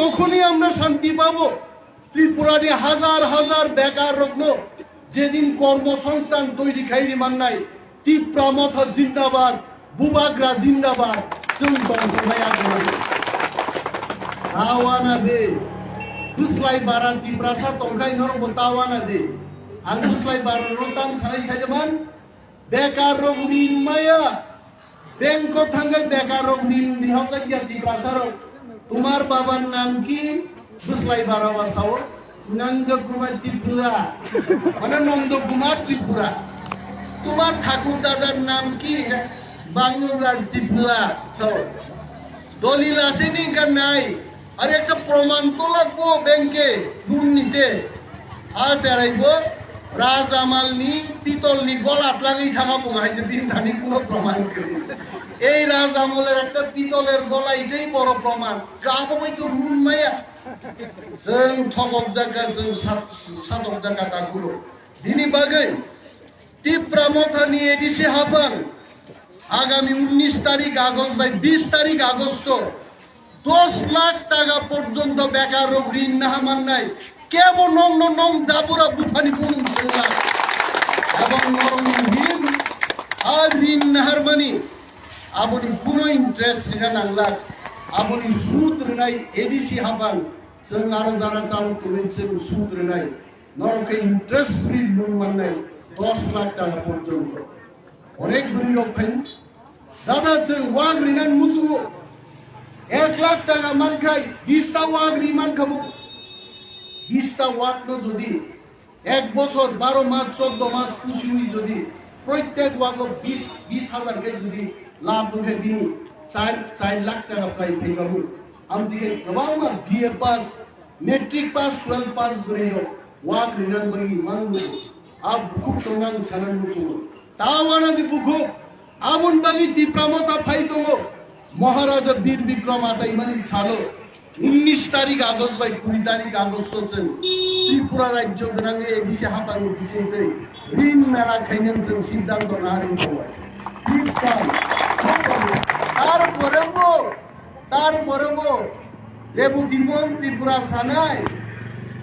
তখনই আমরা শান্তি পাবো। ত্রিপুরারে হাজার হাজার বেকার রত্ন যেদিন কর্মসংস্থান তৈরি খাইরি মান্নাই ত্রিপুরা মথা জিন্দাবাদ বুবাগ্রা জিন্দাবাদ जों दंखौनाया tawana de guslai baran tiprasa tongkai norong tawana de ang guslai baran rotam sanai sajaman bekar rok nin maya bengko thangai bekar rok nin dihok ya tiprasa rok তোমার বাবার নাম কি গুসলাই বারাবা সাও নন্দকুমার ত্রিপুরা মানে নন্দকুমার ত্রিপুরা তোমার ঠাকুর দাদার নাম কি বাংলার ত্রিপুরা সাও দলিল আছে নি কার নাই আর একটা প্রমাণ তো লাগবো ব্যাংকে লোন নিতে আজ আড়াইবো রাজামালনি পিতলনি গলাত লাগি থামাবো না যে দিন ধানি কোনো প্রমাণ করি এই রাজ আমলের একটা পিতলের গলা এটাই বড় প্রমাণ গাবই তো রুন মায়া जों ঠকক জায়গা जों সাতক জায়গা দাগুলো দিনী বাগে ত্রিপুরা মথা নিয়ে এডিসি হাবাং আগামী 19 তারিখ আগস্ট বাই 20 তারিখ আগস্ট 10 লাখ টাকা পর্যন্ত বেকার রোগ ঋণ না মান্নাই কেবল নম দাবুরা বুফানি কোন এবং নরম আর ঋণ নাহার মানি আপনি কোনো ইন্টারেস্ট নাংলা আপনি সুদ রেনাই এডিসি হাবাং जों आरो जारा चालू करेছেন সুদ রেনাই নরকে interest free loan Mannai 10 lakh টাকা পর্যন্ত অনেক গরিব ভাই দাদা जों ওয়াগ রিনান মুসু 1 লাখ টাকা মানখাই 20 টা ওয়াগ রি মানখাবো 20 টা ওয়াগ তো যদি এক বছর 12 মাস 14 মাস খুশি হই যদি প্রত্যেক ওয়াগ 20,000 কে যদি লাভ উঠে দিন 4 লাখ টাকা প্রায় পেগাবো আমদিকে গবামা BA pass matric pass 12 pass করিলো ওয়াগ রিনান বলি মানবো আব খুব সঙ্গাং সানান মুসু তাওয়ানা দি বুখো আবুন বাগি ত্রিপুরামতা ফাই দङ মহারাজা বীর বিক্রম আচাইমানি সালো 19 তারিখ আগস্ট বাই 20 তারিখ আগস্ট जों ত্রিপুরা রাজ্য গনাঙ্গে এবিসি হাবাং বিশেতে ঋণ মেলা খাইনেন जों সিদ্ধান্ত নারিন হয় ঠিক তাই তারপরেও লেবু দিবন ত্রিপুরা সানাই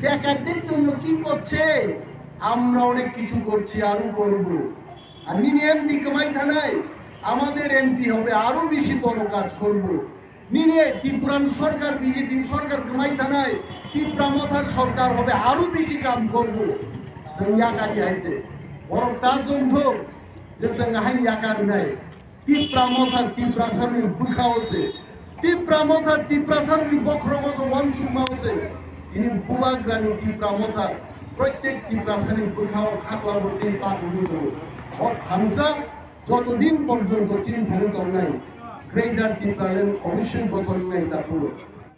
বেকারদের জন্য কি করছে আমরা অনেক কিছু করছি আরো করব আর নিনি এমপি কামাই থানায় আমাদের এমপি হবে আরো বেশি বড় কাজ করব নিনি ত্রিপুরান সরকার বিজেপি সরকার কামাই থানায় ত্রিপুরা মথার সরকার হবে আরো বেশি কাম করব ইয়াকারি হাইতে বরং তার জন্য যে সঙ্গে হাই ইয়াকার নাই ত্রিপুরা মথার ত্রিপুরা সামনে বুখা হচ্ছে ত্রিপুরা মথার ত্রিপুরা সামনে বক্রগজ ওয়ানসুমা হচ্ছে ইনি বুবাগ্রানি ত্রিপুরা মথার প্রত্যেক ত্রিপুরা সামনে বুখা ও খাতলা বলতে পাক হইল হামসা যতদিন পর্যন্ত চিন্তা নাই গ্রেটার ত্রিপুরা কমিশন গঠন নাই তা হলো